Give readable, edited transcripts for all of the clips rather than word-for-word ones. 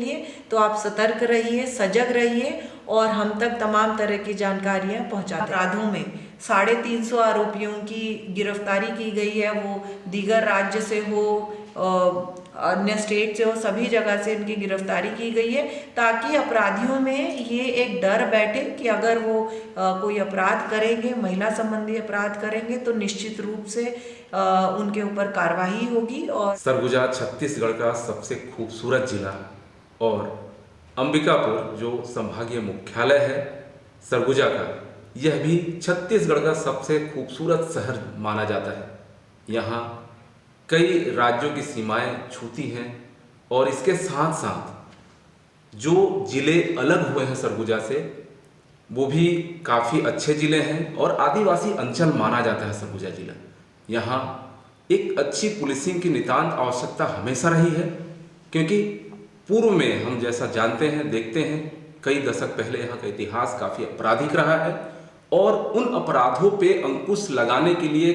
लिए। तो आप सतर्क रहिए, सजग रहिए और हम तक तमाम तरह की जानकारियां पहुंचाते हैं। अपराधों में 350 आरोपियों की गिरफ्तारी की गई है, वो दीगर राज्य से हो, अन्य स्टेट से हो, सभी जगह से इनकी गिरफ्तारी की गई है ताकि अपराधियों में ये एक डर बैठे कि अगर वो कोई अपराध करेंगे, महिला संबंधी अपराध करेंगे तो निश्चित रूप से उनके ऊपर कार्रवाई होगी। और सरगुजा छत्तीसगढ़ का सबसे खूबसूरत जिला और अंबिकापुर जो संभागीय मुख्यालय है सरगुजा का, यह भी छत्तीसगढ़ का सबसे खूबसूरत शहर माना जाता है। यहाँ कई राज्यों की सीमाएं छूती हैं और इसके साथ साथ जो जिले अलग हुए हैं सरगुजा से, वो भी काफ़ी अच्छे जिले हैं और आदिवासी अंचल माना जाता है सरगुजा जिला। यहाँ एक अच्छी पुलिसिंग की नितांत आवश्यकता हमेशा रही है, क्योंकि पूर्व में हम जैसा जानते हैं, देखते हैं, कई दशक पहले यहाँ का इतिहास काफ़ी आपराधिक रहा है और उन अपराधों पे अंकुश लगाने के लिए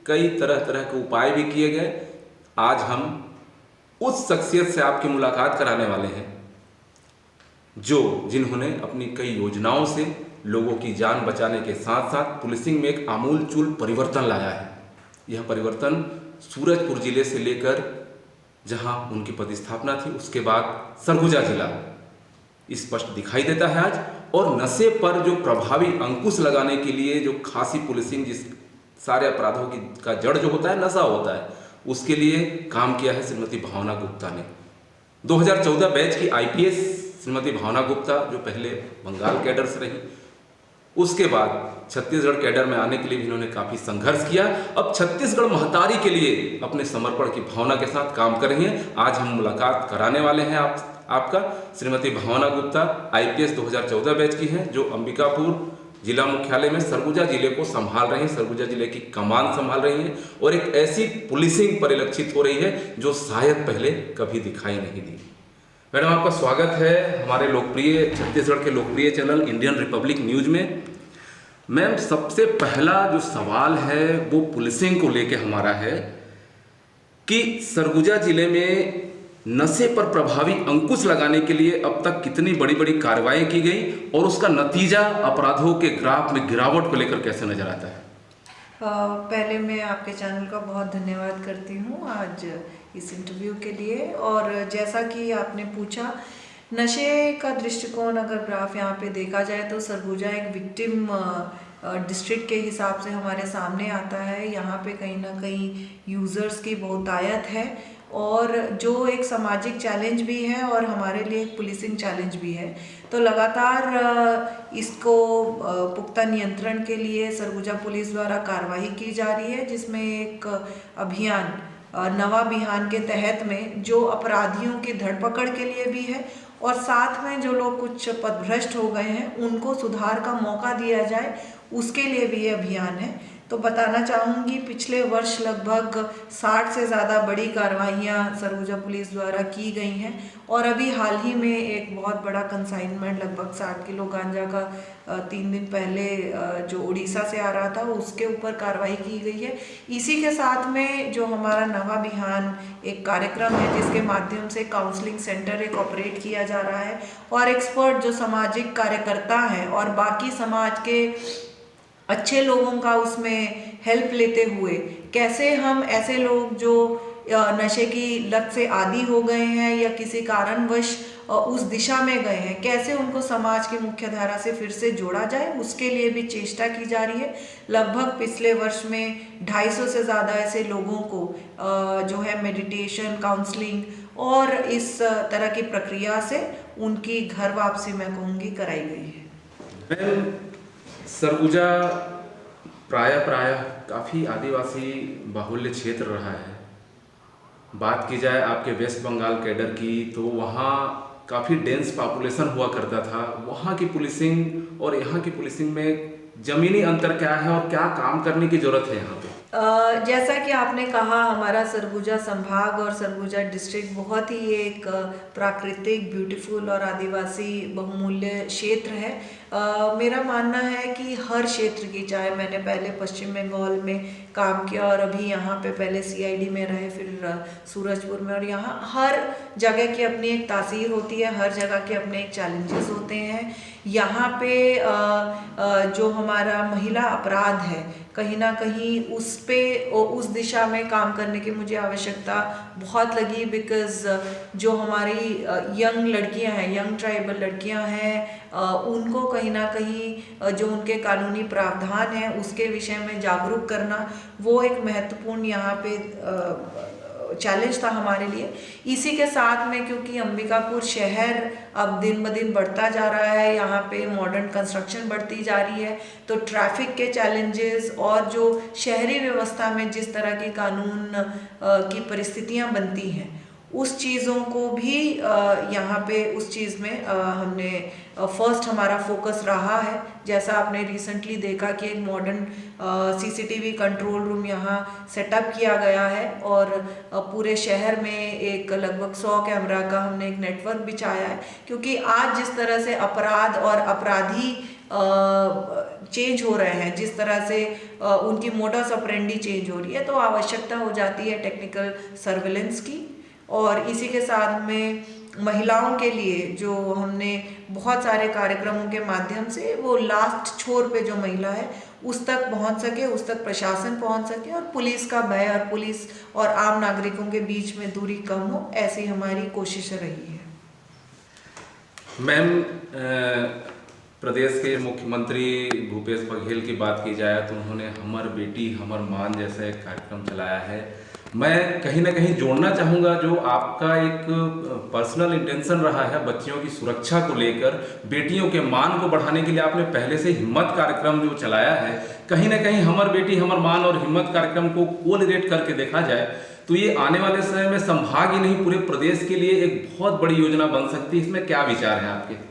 कई तरह तरह के उपाय भी किए गए। आज हम उस शख्सियत से आपकी मुलाकात कराने वाले हैं जिन्होंने अपनी कई योजनाओं से लोगों की जान बचाने के साथ साथ पुलिसिंग में एक आमूलचूल परिवर्तन लाया है। यह परिवर्तन सूरजपुर जिले से लेकर जहां उनकी प्रतिस्थापना थी उसके बाद सरगुजा जिला स्पष्ट दिखाई देता है आज। और नशे पर जो प्रभावी अंकुश लगाने के लिए जो खासी पुलिसिंग, जिस सारे अपराधों की का जड़ जो होता है नशा होता है, उसके लिए काम किया है श्रीमती भावना गुप्ता ने। 2014 बैच की आईपीएस श्रीमती भावना गुप्ता, जो पहले बंगाल कैडर से रही, उसके बाद छत्तीसगढ़ कैडर में आने के लिए भी इन्होंने काफ़ी संघर्ष किया। अब छत्तीसगढ़ महतारी के लिए अपने समर्पण की भावना के साथ काम कर रही हैं। आज हम मुलाकात कराने वाले हैं आपका श्रीमती भावना गुप्ता आईपीएस 2014 बैच की हैं, जो अंबिकापुर जिला मुख्यालय में सरगुजा जिले को संभाल रही हैं, सरगुजा जिले की कमान संभाल रही हैं और एक ऐसी पुलिसिंग परिलक्षित हो रही है जो शायद पहले कभी दिखाई नहीं दी। मैडम, आपका स्वागत है हमारे लोकप्रिय छत्तीसगढ़ के लोकप्रिय चैनल इंडियन रिपब्लिक न्यूज में। मैम, सबसे पहला जो सवाल है वो पुलिसिंग को लेके हमारा है कि सरगुजा जिले में नशे पर प्रभावी अंकुश लगाने के लिए अब तक कितनी बड़ी बड़ी कार्रवाई की गई और उसका नतीजा अपराधों के ग्राफ में गिरावट को लेकर कैसे नजर आता है? पहले मैं आपके चैनल का बहुत धन्यवाद करती हूँ आज इस इंटरव्यू के लिए। और जैसा कि आपने पूछा, नशे का दृष्टिकोण अगर ग्राफ यहाँ पे देखा जाए तो सरगुजा एक विक्टिम डिस्ट्रिक्ट के हिसाब से हमारे सामने आता है। यहाँ पे कहीं ना कहीं यूज़र्स की बहुतायत है और जो एक सामाजिक चैलेंज भी है और हमारे लिए एक पुलिसिंग चैलेंज भी है। तो लगातार इसको पुख्ता नियंत्रण के लिए सरगुजा पुलिस द्वारा कार्रवाई की जा रही है, जिसमें एक अभियान नवा बिहान के तहत में जो अपराधियों की धरपकड़ के लिए भी है और साथ में जो लोग कुछ पथभ्रष्ट हो गए हैं उनको सुधार का मौका दिया जाए, उसके लिए भी ये अभियान है। तो बताना चाहूँगी, पिछले वर्ष लगभग 60 से ज़्यादा बड़ी कार्रवाइयाँ सरगुजा पुलिस द्वारा की गई हैं और अभी हाल ही में एक बहुत बड़ा कंसाइनमेंट लगभग 60 किलो गांजा का 3 दिन पहले जो उड़ीसा से आ रहा था उसके ऊपर कार्रवाई की गई है। इसी के साथ में जो हमारा नवा बिहान एक कार्यक्रम है जिसके माध्यम से काउंसलिंग सेंटर एक ऑपरेट किया जा रहा है और एक्सपर्ट जो सामाजिक कार्यकर्ता हैं और बाकी समाज के अच्छे लोगों का उसमें हेल्प लेते हुए कैसे हम ऐसे लोग जो नशे की लत से आदी हो गए हैं या किसी कारणवश उस दिशा में गए हैं, कैसे उनको समाज की मुख्य धारा से फिर से जोड़ा जाए, उसके लिए भी चेष्टा की जा रही है। लगभग पिछले वर्ष में 250 से ज़्यादा ऐसे लोगों को जो है मेडिटेशन, काउंसलिंग और इस तरह की प्रक्रिया से उनकी घर वापसी मैं कहूँगी कराई गई है। सरगुजा प्रायः काफ़ी आदिवासी बाहुल्य क्षेत्र रहा है। बात की जाए आपके वेस्ट बंगाल कैडर की तो वहाँ काफ़ी डेंस पॉपुलेशन हुआ करता था। वहाँ की पुलिसिंग और यहाँ की पुलिसिंग में ज़मीनी अंतर क्या है और क्या काम करने की ज़रूरत है यहाँ पे? जैसा कि आपने कहा, हमारा सरगुजा संभाग और सरगुजा डिस्ट्रिक्ट बहुत ही एक प्राकृतिक, ब्यूटीफुल और आदिवासी बहुमूल्य क्षेत्र है। मेरा मानना है कि हर क्षेत्र की, चाहे मैंने पहले पश्चिम बंगाल में काम किया और अभी यहाँ पे पहले सीआईडी में रहे, फिर सूरजपुर में, और यहाँ हर जगह की अपनी एक तासीर होती है, हर जगह के अपने एक चैलेंजेस होते हैं। यहाँ पे जो हमारा महिला अपराध है, कहीं ना कहीं उस दिशा में काम करने की मुझे आवश्यकता बहुत लगी, बिकॉज़ जो हमारी यंग लड़कियां हैं, यंग ट्राइबल लड़कियां हैं, उनको कहीं ना कहीं जो उनके कानूनी प्रावधान है उसके विषय में जागरूक करना, वो एक महत्वपूर्ण यहाँ पे चैलेंज था हमारे लिए। इसी के साथ में, क्योंकि अंबिकापुर शहर अब दिन ब दिन बढ़ता जा रहा है, यहाँ पे मॉडर्न कंस्ट्रक्शन बढ़ती जा रही है, तो ट्रैफिक के चैलेंजेस और जो शहरी व्यवस्था में जिस तरह की कानून की परिस्थितियाँ बनती हैं, उस चीज़ों को भी यहाँ पे उस चीज़ में हमने फर्स्ट हमारा फोकस रहा है। जैसा आपने रिसेंटली देखा कि एक मॉडर्न सीसीटीवी कंट्रोल रूम यहाँ सेटअप किया गया है और पूरे शहर में एक लगभग 100 कैमरा का हमने एक नेटवर्क बिछाया है, क्योंकि आज जिस तरह से अपराध और अपराधी चेंज हो रहे हैं, जिस तरह से उनकी मोडस ऑपरेंडी चेंज हो रही है, तो आवश्यकता हो जाती है टेक्निकल सर्विलेंस की। और इसी के साथ में महिलाओं के लिए जो हमने बहुत सारे कार्यक्रमों के माध्यम से वो लास्ट छोर पे जो महिला है उस तक पहुंच सके, उस तक प्रशासन पहुंच सके और पुलिस का भय और पुलिस और आम नागरिकों के बीच में दूरी कम हो, ऐसी हमारी कोशिश रही है। मैम, प्रदेश के मुख्यमंत्री भूपेश बघेल की बात की जाए तो उन्होंने हमर बेटी हमर मान जैसा एक कार्यक्रम चलाया है। मैं कहीं ना कहीं जोड़ना चाहूँगा, जो आपका एक पर्सनल इंटेंशन रहा है बच्चियों की सुरक्षा को लेकर, बेटियों के मान को बढ़ाने के लिए आपने पहले से हिम्मत कार्यक्रम जो चलाया है, कहीं ना कहीं हमर बेटी हमर मान और हिम्मत कार्यक्रम को कोरिलेट करके देखा जाए तो ये आने वाले समय में संभाग ही नहीं पूरे प्रदेश के लिए एक बहुत बड़ी योजना बन सकती है। इसमें क्या विचार हैं आपके?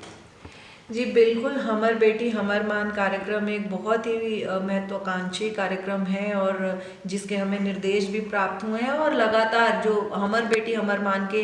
जी बिल्कुल, हमर बेटी हमर मान कार्यक्रम एक बहुत ही महत्वाकांक्षी कार्यक्रम है और जिसके हमें निर्देश भी प्राप्त हुए हैं, और लगातार जो हमर बेटी हमर मान के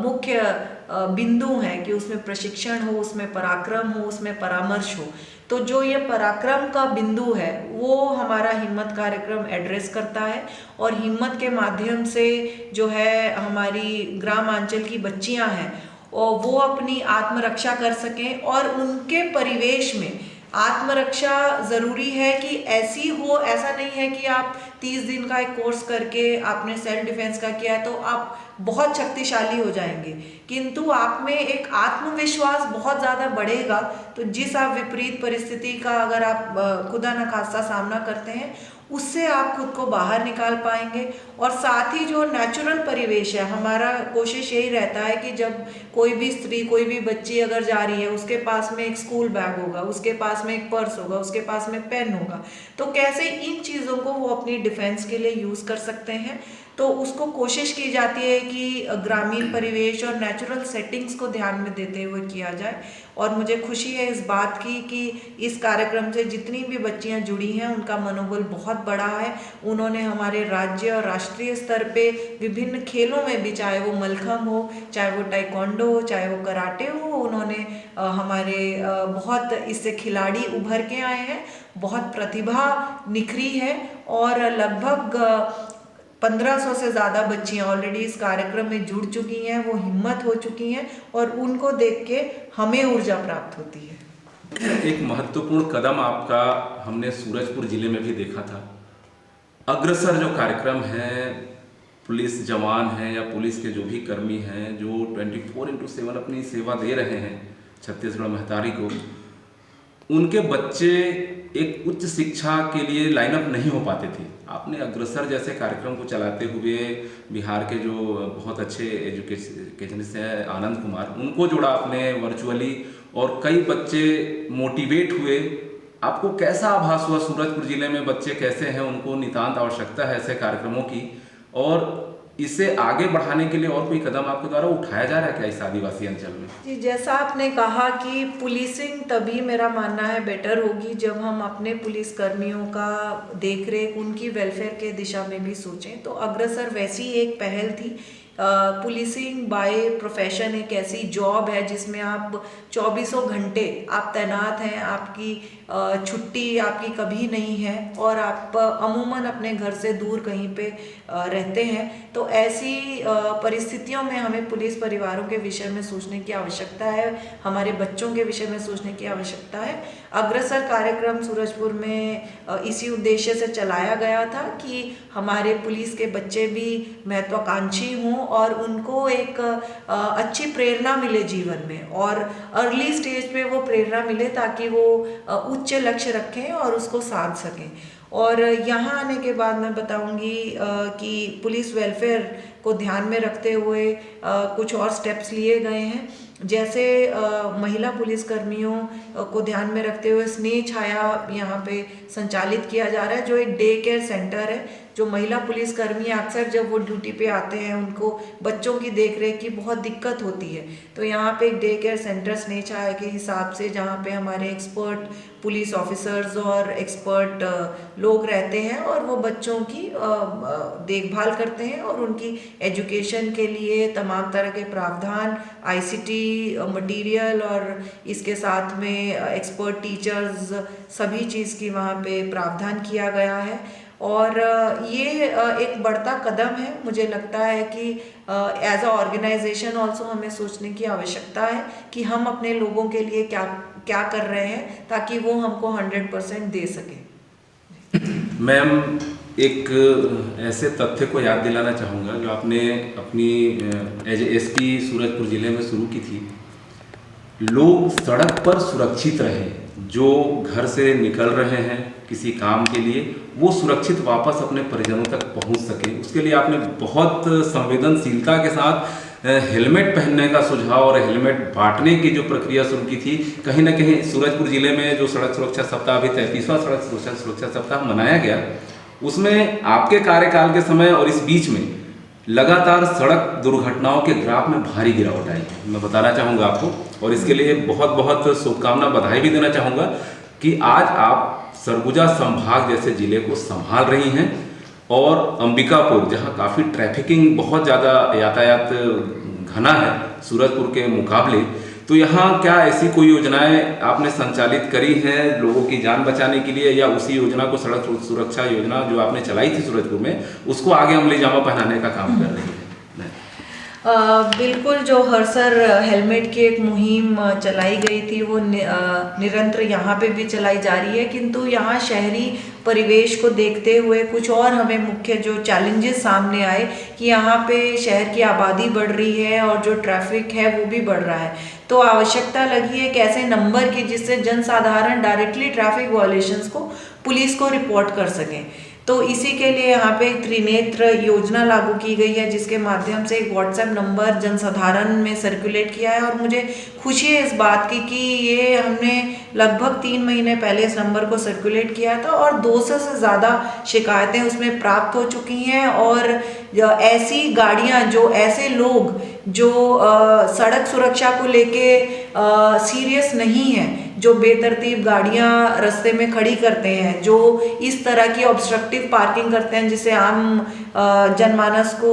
मुख्य बिंदु हैं कि उसमें प्रशिक्षण हो, उसमें पराक्रम हो, उसमें परामर्श हो, तो जो ये पराक्रम का बिंदु है वो हमारा हिम्मत कार्यक्रम एड्रेस करता है। और हिम्मत के माध्यम से जो है हमारी ग्रामांचल की बच्चियां हैं और वो अपनी आत्मरक्षा कर सकें, और उनके परिवेश में आत्मरक्षा ज़रूरी है कि ऐसी हो, ऐसा नहीं है कि आप 30 दिन का एक कोर्स करके आपने सेल्फ डिफेंस का किया है तो आप बहुत शक्तिशाली हो जाएंगे, किंतु आप में एक आत्मविश्वास बहुत ज़्यादा बढ़ेगा। तो जिस आप विपरीत परिस्थिति का अगर आप खुदा न खास्ता सामना करते हैं, उससे आप खुद को बाहर निकाल पाएंगे। और साथ ही जो नेचुरल परिवेश है, हमारा कोशिश यही रहता है कि जब कोई भी स्त्री, कोई भी बच्ची अगर जा रही है, उसके पास में एक स्कूल बैग होगा, उसके पास में एक पर्स होगा, उसके पास में पेन होगा, तो कैसे इन चीज़ों को वो अपनी डिफेंस के लिए यूज़ कर सकते हैं। तो उसको कोशिश की जाती है कि ग्रामीण परिवेश और नेचुरल सेटिंग्स को ध्यान में देते हुए किया जाए। और मुझे खुशी है इस बात की कि इस कार्यक्रम से जितनी भी बच्चियां जुड़ी हैं उनका मनोबल बहुत बड़ा है। उन्होंने हमारे राज्य और राष्ट्रीय स्तर पे विभिन्न खेलों में भी, चाहे वो मलखम हो, चाहे वो टाइकोंडो हो, चाहे वो कराटे हो, उन्होंने हमारे बहुत इससे खिलाड़ी उभर के आए हैं, बहुत प्रतिभा निखरी है और लगभग 1500 से ज़्यादा बच्चियां ऑलरेडी इस कार्यक्रम में जुड़ चुकी हैं, वो हिम्मत हो चुकी हैं और उनको देख के हमें ऊर्जा प्राप्त होती है। एक महत्वपूर्ण कदम आपका हमने सूरजपुर जिले में भी देखा था। अग्रसर जो कार्यक्रम है, पुलिस जवान हैं या पुलिस के जो भी कर्मी हैं जो 24/7 अपनी सेवा दे रहे हैं छत्तीसगढ़ महतारी को, उनके बच्चे एक उच्च शिक्षा के लिए लाइनअप नहीं हो पाते थे। आपने अग्रसर जैसे कार्यक्रम को चलाते हुए बिहार के जो बहुत अच्छे एजुकेशनिस्ट हैं आनंद कुमार, उनको जोड़ा आपने वर्चुअली और कई बच्चे मोटिवेट हुए। आपको कैसा आभास हुआ सूरजपुर जिले में बच्चे कैसे हैं, उनको नितांत आवश्यकता है ऐसे कार्यक्रमों की, और इसे आगे बढ़ाने के लिए और कोई कदम आपके द्वारा उठाया जा रहा है क्या इस आदिवासी अंचल में? जी, जैसा आपने कहा कि पुलिसिंग तभी मेरा मानना है बेटर होगी जब हम अपने पुलिस कर्मियों का देख रेख, उनकी वेलफेयर के दिशा में भी सोचें। तो अग्रसर वैसी एक पहल थी। पुलिसिंग बाय प्रोफेशन एक ऐसी जॉब है जिसमें आप चौबीसों घंटे आप तैनात हैं, आपकी छुट्टी आपकी कभी नहीं है और आप अमूमन अपने घर से दूर कहीं पे रहते हैं। तो ऐसी परिस्थितियों में हमें पुलिस परिवारों के विषय में सोचने की आवश्यकता है, हमारे बच्चों के विषय में सोचने की आवश्यकता है। अग्रसर कार्यक्रम सूरजपुर में इसी उद्देश्य से चलाया गया था कि हमारे पुलिस के बच्चे भी महत्वाकांक्षी हों और उनको एक अच्छी प्रेरणा मिले जीवन में, और अर्ली स्टेज पे वो प्रेरणा मिले ताकि वो उच्च लक्ष्य रखें और उसको साध सकें। और यहाँ आने के बाद मैं बताऊंगी कि पुलिस वेलफेयर को ध्यान में रखते हुए कुछ और स्टेप्स लिए गए हैं। जैसे महिला पुलिस कर्मियों को ध्यान में रखते हुए स्नेह छाया यहाँ पे संचालित किया जा रहा है, जो एक डे केयर सेंटर है। जो महिला पुलिस कर्मी अक्सर जब वो ड्यूटी पे आते हैं उनको बच्चों की देखरेख की बहुत दिक्कत होती है, तो यहाँ पे एक डे केयर सेंटर स्नेह छाया के हिसाब से, जहाँ पे हमारे एक्सपर्ट पुलिस ऑफिसर्स और एक्सपर्ट लोग रहते हैं और वो बच्चों की देखभाल करते हैं और उनकी एजुकेशन के लिए तमाम तरह के प्रावधान, आईसीटी मटेरियल और इसके साथ में एक्सपर्ट टीचर्स, सभी चीज़ की वहाँ पे प्रावधान किया गया है। और ये एक बढ़ता कदम है। मुझे लगता है कि एज अ ऑर्गेनाइजेशन ऑल्सो हमें सोचने की आवश्यकता है कि हम अपने लोगों के लिए क्या क्या कर रहे हैं ताकि वो हमको 100% दे सकें। मैम, एक ऐसे तथ्य को याद दिलाना चाहूँगा जो आपने अपनी एज एसपी सूरजपुर ज़िले में शुरू की थी। लोग सड़क पर सुरक्षित रहें, जो घर से निकल रहे हैं किसी काम के लिए वो सुरक्षित वापस अपने परिजनों तक पहुंच सके, उसके लिए आपने बहुत संवेदनशीलता के साथ हेलमेट पहनने का सुझाव और हेलमेट बांटने की जो प्रक्रिया शुरू की थी। कहीं ना कहीं सूरजपुर ज़िले में जो सड़क सुरक्षा सप्ताह, अभी 33वां सड़क सुरक्षा सप्ताह मनाया गया, उसमें आपके कार्यकाल के समय और इस बीच में लगातार सड़क दुर्घटनाओं के ग्राफ में भारी गिरावट आई है। मैं बताना चाहूँगा आपको, और इसके लिए बहुत बहुत शुभकामना, बधाई भी देना चाहूँगा कि आज आप सरगुजा संभाग जैसे ज़िले को संभाल रही हैं और अंबिकापुर, जहाँ काफ़ी ट्रैफिकिंग बहुत ज़्यादा यातायात घना है सूरजपुर के मुकाबले, तो यहाँ क्या ऐसी कोई योजनाएं आपने संचालित करी हैं लोगों की जान बचाने के लिए, या उसी योजना को, सड़क सुरक्षा योजना जो आपने चलाई थी सूरजपुर में, उसको आगे अमली जामा पहनाने का काम कर रही है? बिल्कुल, जो हरसर हेलमेट की एक मुहिम चलाई गई थी वो निरंतर यहाँ पे भी चलाई जा रही है, किंतु यहाँ शहरी परिवेश को देखते हुए कुछ और हमें मुख्य जो चैलेंजेस सामने आए कि यहाँ पे शहर की आबादी बढ़ रही है और जो ट्रैफिक है वो भी बढ़ रहा है। तो आवश्यकता लगी एक ऐसे नंबर की जिससे जनसाधारण डायरेक्टली ट्रैफिक वायलेशंस को पुलिस को रिपोर्ट कर सकें। तो इसी के लिए यहाँ पे एक त्रिनेत्र योजना लागू की गई है, जिसके माध्यम से एक व्हाट्सएप नंबर जनसाधारण में सर्कुलेट किया है। और मुझे खुशी है इस बात की कि ये हमने लगभग 3 महीने पहले इस नंबर को सर्कुलेट किया था और 200 से ज़्यादा शिकायतें उसमें प्राप्त हो चुकी हैं। और ऐसी गाड़ियाँ, जो ऐसे लोग जो सड़क सुरक्षा को लेके सीरियस नहीं है, जो बेतरतीब गाड़ियाँ रास्ते में खड़ी करते हैं, जो इस तरह की ऑब्स्ट्रक्टिव पार्किंग करते हैं जिससे आम जनमानस को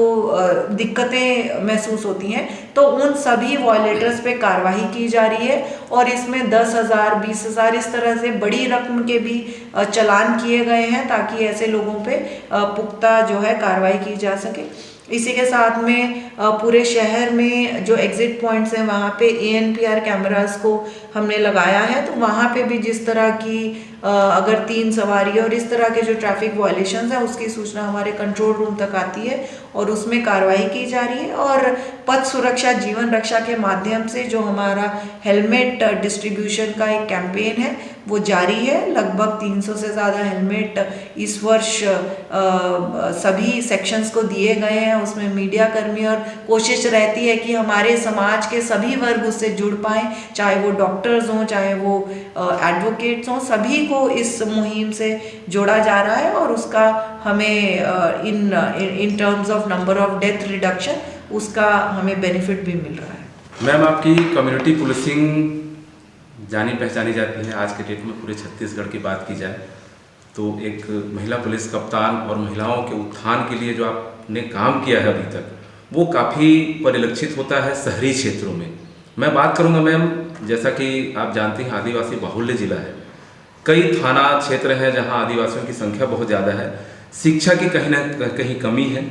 दिक्कतें महसूस होती हैं, तो उन सभी वॉयलेटर्स पे कार्रवाई की जा रही है। और इसमें 10,000, 20,000 इस तरह से बड़ी रकम के भी चालान किए गए हैं ताकि ऐसे लोगों पे पुख्ता जो है कार्रवाई की जा सके। इसी के साथ में पूरे शहर में जो एग्जिट पॉइंट्स हैं वहाँ पे ANPR कैमरास को हमने लगाया है। तो वहाँ पे भी जिस तरह की अगर 3 सवारी और इस तरह के जो ट्रैफिक वायलेशंस हैं उसकी सूचना हमारे कंट्रोल रूम तक आती है और उसमें कार्रवाई की जा रही है। और पथ सुरक्षा जीवन रक्षा के माध्यम से जो हमारा हेलमेट डिस्ट्रीब्यूशन का एक कैंपेन है वो जारी है। लगभग 300 से ज़्यादा हेलमेट इस वर्ष सभी सेक्शंस को दिए गए हैं। उसमें मीडिया कर्मी, और कोशिश रहती है कि हमारे समाज के सभी वर्ग उससे जुड़ पाएँ, चाहे वो डॉक्टर्स हों, चाहे वो एडवोकेट्स हों, सभी को इस मुहिम से जोड़ा जा रहा है। और उसका हमें in terms of of number of death reduction, उसका हमें बेनिफिट भी मिल रहा है। मैम, आपकी कम्युनिटी पुलिसिंग जानी पहचानी जाती है। आज के डेट में पूरे छत्तीसगढ़ की बात की जाए तो एक महिला पुलिस कप्तान और महिलाओं के उत्थान के लिए जो आपने काम किया है अभी तक, वो काफ़ी परिलक्षित होता है शहरी क्षेत्रों में। मैं बात करूंगा मैम, जैसा कि आप जानते हैं आदिवासी बाहुल्य जिला है, कई थाना क्षेत्र हैं जहां आदिवासियों की संख्या बहुत ज़्यादा है, शिक्षा की कहीं ना कहीं कमी है,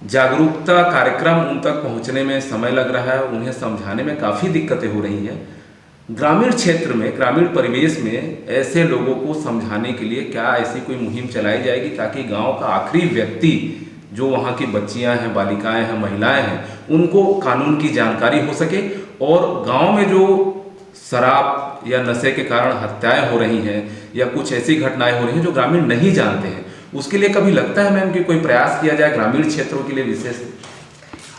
जागरूकता कार्यक्रम उन तक पहुंचने में समय लग रहा है, उन्हें समझाने में काफ़ी दिक्कतें हो रही हैं। ग्रामीण क्षेत्र में, ग्रामीण परिवेश में ऐसे लोगों को समझाने के लिए क्या ऐसी कोई मुहिम चलाई जाएगी ताकि गांव का आखिरी व्यक्ति, जो वहां की बच्चियां हैं, बालिकाएं हैं, महिलाएं हैं, उनको कानून की जानकारी हो सके और गांव में जो शराब या नशे के कारण हत्याएं हो रही हैं या कुछ ऐसी घटनाएं हो रही हैं जो ग्रामीण नहीं जानते हैं, उसके लिए कभी लगता है मैम कि कोई प्रयास किया जाए ग्रामीण क्षेत्रों के लिए विशेष?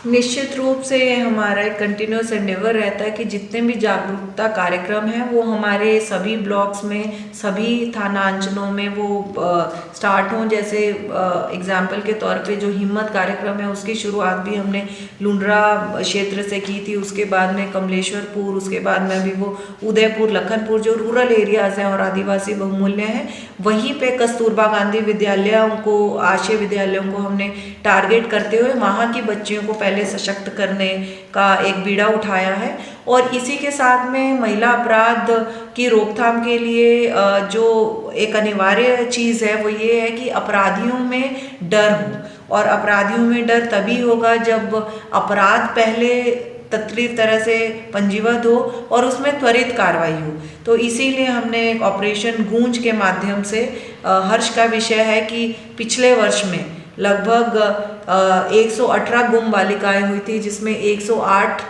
निश्चित रूप से हमारा एक कंटिन्यूस एंडेवर रहता है कि जितने भी जागरूकता कार्यक्रम हैं वो हमारे सभी ब्लॉक्स में, सभी थाना अंचलों में वो स्टार्ट हों। जैसे एग्जाम्पल के तौर पे जो हिम्मत कार्यक्रम है उसकी शुरुआत भी हमने लुंड्रा क्षेत्र से की थी, उसके बाद में कमलेश्वरपुर, उसके बाद में अभी वो उदयपुर, लखनपुर जो रूरल एरियाज हैं और आदिवासी बहुमूल्य हैं, वहीं पे कस्तूरबा गांधी विद्यालयों को, आश्रय विद्यालयों को हमने टारगेट करते हुए वहाँ की बच्चियों को पहले सशक्त करने का एक बीड़ा उठाया है। और इसी के साथ में महिला अपराध की रोकथाम के लिए जो एक अनिवार्य चीज़ है वो ये है कि अपराधियों में डर हो, और अपराधियों में डर तभी होगा जब अपराध पहले तत्रित तरह से पंजीबद्ध हो और उसमें त्वरित कार्रवाई हो। तो इसीलिए हमने एक ऑपरेशन गूंज के माध्यम से, हर्ष का विषय है कि पिछले वर्ष में लगभग 118 गुम बालिकाएं हुई थी, जिसमें 108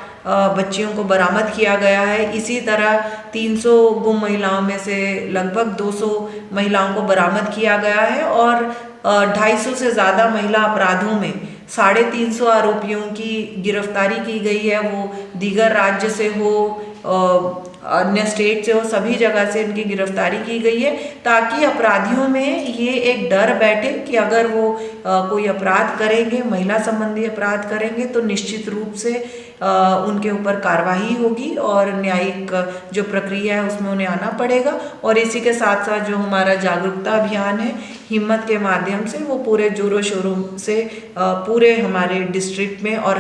बच्चियों को बरामद किया गया है। इसी तरह 300 गुम महिलाओं में से लगभग 200 महिलाओं को बरामद किया गया है और 250 से ज़्यादा महिला अपराधों में 350 आरोपियों की गिरफ्तारी की गई है। वो दीगर राज्य से हो, अन्य स्टेट से हो, सभी जगह से इनकी गिरफ्तारी की गई है ताकि अपराधियों में ये एक डर बैठे कि अगर वो कोई अपराध करेंगे, महिला संबंधी अपराध करेंगे, तो निश्चित रूप से उनके ऊपर कार्रवाई होगी और न्यायिक जो प्रक्रिया है उसमें उन्हें आना पड़ेगा। और इसी के साथ साथ जो हमारा जागरूकता अभियान है हिम्मत के माध्यम से, वो पूरे जोरों शोरों से पूरे हमारे डिस्ट्रिक्ट में और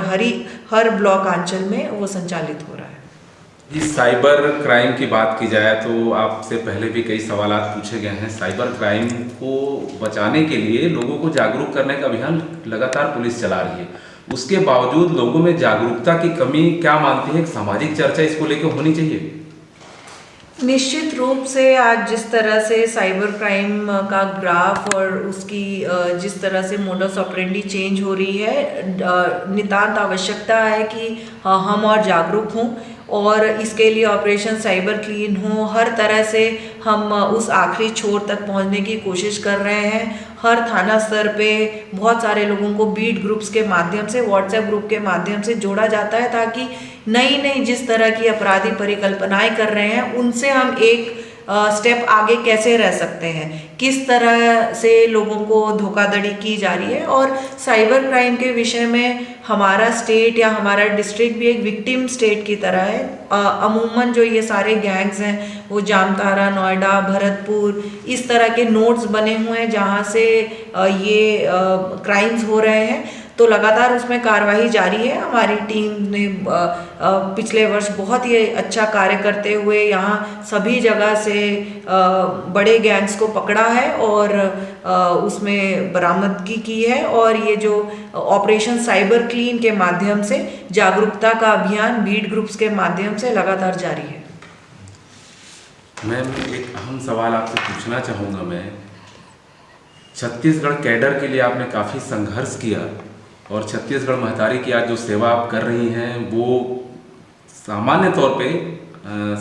हर ब्लॉक अंचल में वो संचालित हो रहा है। इस साइबर क्राइम की बात की जाए तो आपसे पहले भी कई सवाल पूछे गए हैं। साइबर क्राइम को बचाने के लिए लोगों को जागरूक करने का अभियान लगातार पुलिस चला रही है, उसके बावजूद लोगों में जागरूकता की कमी क्या मानती है? एक सामाजिक चर्चा इसको लेकर होनी चाहिए। निश्चित रूप से आज जिस तरह से साइबर क्राइम का ग्राफ और उसकी जिस तरह से मोडस ऑपरेंडी चेंज हो रही है, नितांत आवश्यकता है कि हम और जागरूक हों और इसके लिए ऑपरेशन साइबर क्लीन हो। हर तरह से हम उस आखिरी छोर तक पहुंचने की कोशिश कर रहे हैं। हर थाना स्तर पे बहुत सारे लोगों को बीट ग्रुप्स के माध्यम से, व्हाट्सएप ग्रुप के माध्यम से जोड़ा जाता है ताकि नई जिस तरह की अपराधी परिकल्पनाएं कर रहे हैं उनसे हम एक स्टेप आगे कैसे रह सकते हैं, किस तरह से लोगों को धोखाधड़ी की जा रही है। और साइबर क्राइम के विषय में हमारा स्टेट या हमारा डिस्ट्रिक्ट भी एक विक्टिम स्टेट की तरह है। अमूमन जो ये सारे गैंग्स हैं वो जामताड़ा, नोएडा, भरतपुर, इस तरह के नोड्स बने हुए हैं जहाँ से ये क्राइम्स हो रहे हैं। तो लगातार उसमें कार्रवाई जारी है। हमारी टीम ने पिछले वर्ष बहुत ही अच्छा कार्य करते हुए यहाँ सभी जगह से बड़े गैंग्स को पकड़ा है और उसमें बरामदगी की है। और ये जो ऑपरेशन साइबर क्लीन के माध्यम से जागरूकता का अभियान बीट ग्रुप्स के माध्यम से लगातार जारी है। मैम, एक अहम सवाल आपसे पूछना चाहूँगा मैं। छत्तीसगढ़ कैडर के लिए आपने काफ़ी संघर्ष किया और छत्तीसगढ़ महतारी की आज जो सेवा आप कर रही हैं वो सामान्य तौर पे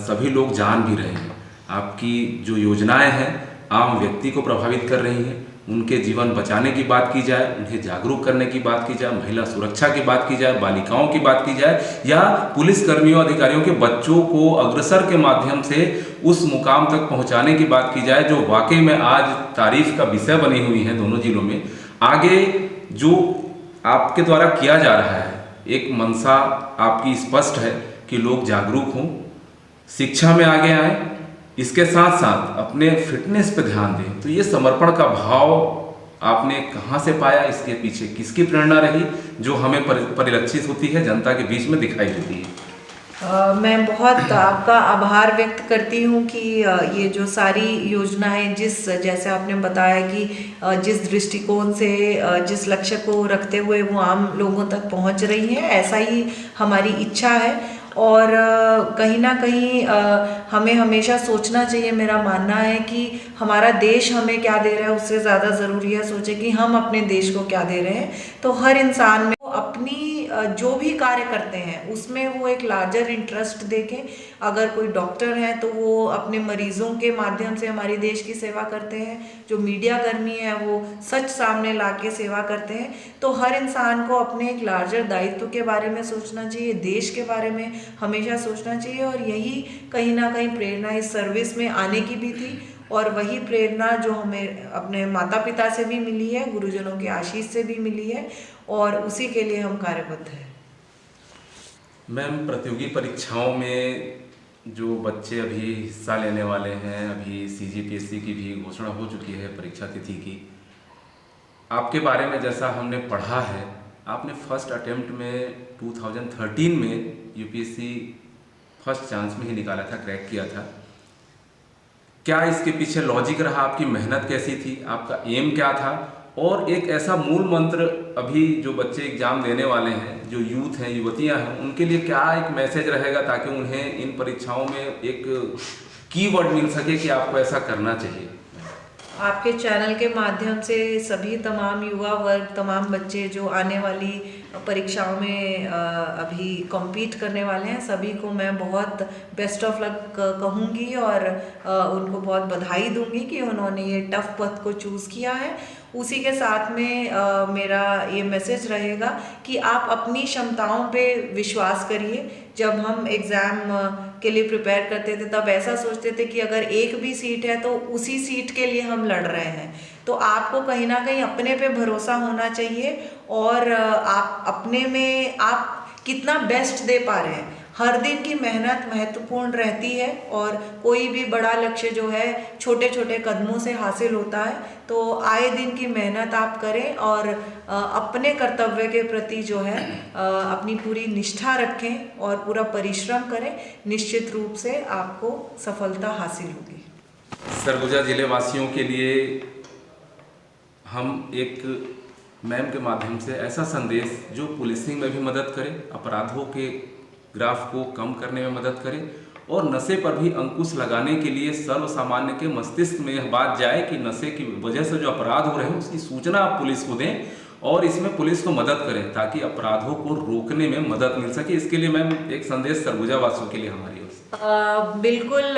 सभी लोग जान भी रहे हैं। आपकी जो योजनाएं हैं आम व्यक्ति को प्रभावित कर रही हैं। उनके जीवन बचाने की बात की जाए, उन्हें जागरूक करने की बात की जाए, महिला सुरक्षा की बात की जाए, बालिकाओं की बात की जाए, या पुलिस कर्मियों अधिकारियों के बच्चों को अग्रसर के माध्यम से उस मुकाम तक पहुंचाने की बात की जाए जो वाकई में आज तारीफ का विषय बनी हुई है दोनों जिलों में। आगे जो आपके द्वारा किया जा रहा है, एक मंशा आपकी स्पष्ट है कि लोग जागरूक हों, शिक्षा में आगे आएं, इसके साथ साथ अपने फिटनेस पे ध्यान दें। तो ये समर्पण का भाव आपने कहाँ से पाया, इसके पीछे किसकी प्रेरणा रही जो हमें परिलक्षित होती है, जनता के बीच में दिखाई देती है? मैं बहुत आपका आभार व्यक्त करती हूँ कि ये जो सारी योजनाएं जैसे आपने बताया कि जिस दृष्टिकोण से जिस लक्ष्य को रखते हुए वो आम लोगों तक पहुँच रही हैं, ऐसा ही हमारी इच्छा है। और कहीं ना कहीं हमें हमेशा सोचना चाहिए, मेरा मानना है कि हमारा देश हमें क्या दे रहा है उससे ज़्यादा ज़रूरी है सोचे कि हम अपने देश को क्या दे रहे हैं। तो हर इंसान में अपनी जो भी कार्य करते हैं उसमें वो एक लार्जर इंटरेस्ट देखें। अगर कोई डॉक्टर है तो वो अपने मरीजों के माध्यम से हमारे देश की सेवा करते हैं, जो मीडिया कर्मी है वो सच सामने ला के सेवा करते हैं। तो हर इंसान को अपने एक लार्जर दायित्व के बारे में सोचना चाहिए, देश के बारे में हमेशा सोचना चाहिए। और यही कहीं ना कहीं प्रेरणा इस सर्विस में आने की भी थी, और वही प्रेरणा जो हमें अपने माता पिता से भी मिली है, गुरुजनों की आशीष से भी मिली है, और उसी के लिए हम कार्यबद्ध हैं। मैम, प्रतियोगी परीक्षाओं में जो बच्चे अभी हिस्सा लेने वाले हैं, अभी CGPSC की भी घोषणा हो चुकी है परीक्षा तिथि की, आपके बारे में जैसा हमने पढ़ा है, आपने फर्स्ट अटेम्प्ट में 2013 में UPSC फर्स्ट चांस में ही निकाला था, क्रैक किया था। क्या इसके पीछे लॉजिक रहा, आपकी मेहनत कैसी थी, आपका एम क्या था? और एक ऐसा मूल मंत्र अभी जो बच्चे एग्जाम देने वाले हैं, जो यूथ हैं, युवतियां हैं, उनके लिए क्या एक मैसेज रहेगा ताकि उन्हें इन परीक्षाओं में एक कीवर्ड मिल सके कि आपको ऐसा करना चाहिए? आपके चैनल के माध्यम से सभी तमाम युवा वर्ग, तमाम बच्चे जो आने वाली परीक्षाओं में अभी कॉम्पीट करने वाले हैं, सभी को मैं बहुत बेस्ट ऑफ लक कहूँगी और उनको बहुत बधाई दूंगी कि उन्होंने ये टफ पथ को चूज़ किया है। उसी के साथ में मेरा ये मैसेज रहेगा कि आप अपनी क्षमताओं पे विश्वास करिए। जब हम एग्ज़ाम के लिए प्रिपेयर करते थे तब ऐसा सोचते थे कि अगर एक भी सीट है तो उसी सीट के लिए हम लड़ रहे हैं। तो आपको कहीं ना कहीं अपने पे भरोसा होना चाहिए और आप अपने में आप कितना बेस्ट दे पा रहे हैं। हर दिन की मेहनत महत्वपूर्ण रहती है और कोई भी बड़ा लक्ष्य जो है छोटे छोटे कदमों से हासिल होता है। तो आए दिन की मेहनत आप करें और अपने कर्तव्य के प्रति जो है अपनी पूरी निष्ठा रखें और पूरा परिश्रम करें। निश्चित रूप से आपको सफलता हासिल होगी। सरगुजा जिले वासियों के लिए हम एक मैम के माध्यम से ऐसा संदेश जो पुलिसिंग में भी मदद करे, अपराधों के ग्राफ को कम करने में मदद करे और नशे पर भी अंकुश लगाने के लिए सर्वसामान्य के मस्तिष्क में यह बात जाए कि नशे की वजह से जो अपराध हो रहे हैं उसकी सूचना आप पुलिस को दें और इसमें पुलिस को मदद करें ताकि अपराधों को रोकने में मदद मिल सके। इसके लिए मैम एक संदेश सरगुजा वासियों के लिए हमारी ओर से। बिल्कुल,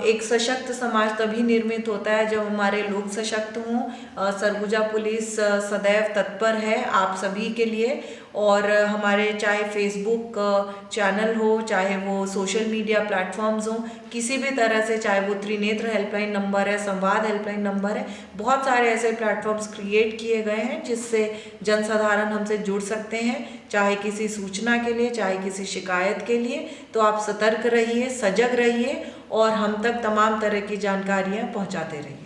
एक सशक्त समाज तभी निर्मित होता है जब हमारे लोग सशक्त हों। सरगुजा पुलिस सदैव तत्पर है आप सभी के लिए और हमारे चाहे फेसबुक चैनल हो, चाहे वो सोशल मीडिया प्लेटफॉर्म्स हों, किसी भी तरह से, चाहे वो त्रिनेत्र हेल्पलाइन नंबर है, संवाद हेल्पलाइन नंबर है, बहुत सारे ऐसे प्लेटफॉर्म्स क्रिएट किए गए हैं जिससे जनसाधारण हमसे जुड़ सकते हैं, चाहे किसी सूचना के लिए, चाहे किसी शिकायत के लिए। तो आप सतर्क रहिए, सजग रहिए और हम तक तमाम तरह की जानकारियाँ पहुँचाते रहिए।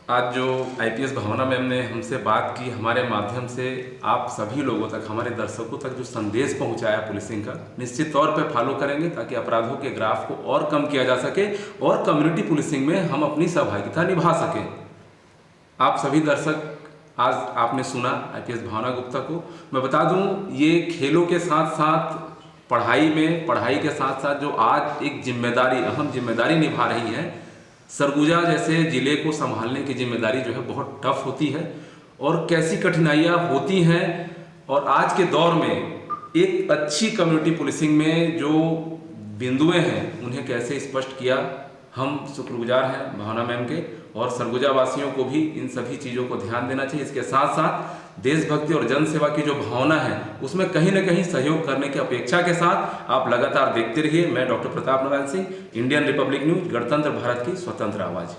आज जो IPS भावना मैम ने हमसे बात की, हमारे माध्यम से आप सभी लोगों तक, हमारे दर्शकों तक जो संदेश पहुंचाया पुलिसिंग का, निश्चित तौर पे फॉलो करेंगे ताकि अपराधों के ग्राफ को और कम किया जा सके और कम्युनिटी पुलिसिंग में हम अपनी सहभागिता निभा सकें। आप सभी दर्शक, आज आपने सुना IPS भावना गुप्ता को। मैं बता दूं, ये खेलों के साथ साथ पढ़ाई के साथ साथ जो आज एक जिम्मेदारी, अहम जिम्मेदारी निभा रही है, सरगुजा जैसे ज़िले को संभालने की जिम्मेदारी जो है बहुत टफ होती है और कैसी कठिनाइयाँ होती हैं। और आज के दौर में एक अच्छी कम्युनिटी पुलिसिंग में जो बिंदुएं हैं उन्हें कैसे स्पष्ट किया, हम शुक्रगुजार हैं भावना मैम के। और सरगुजा वासियों को भी इन सभी चीज़ों को ध्यान देना चाहिए। इसके साथ साथ देशभक्ति और जनसेवा की जो भावना है उसमें कहीं न कहीं सहयोग करने की अपेक्षा के साथ आप लगातार देखते रहिए। मैं doctor Pratap Narayan Singh, Indian Republic news, गणतंत्र भारत की स्वतंत्र आवाज़।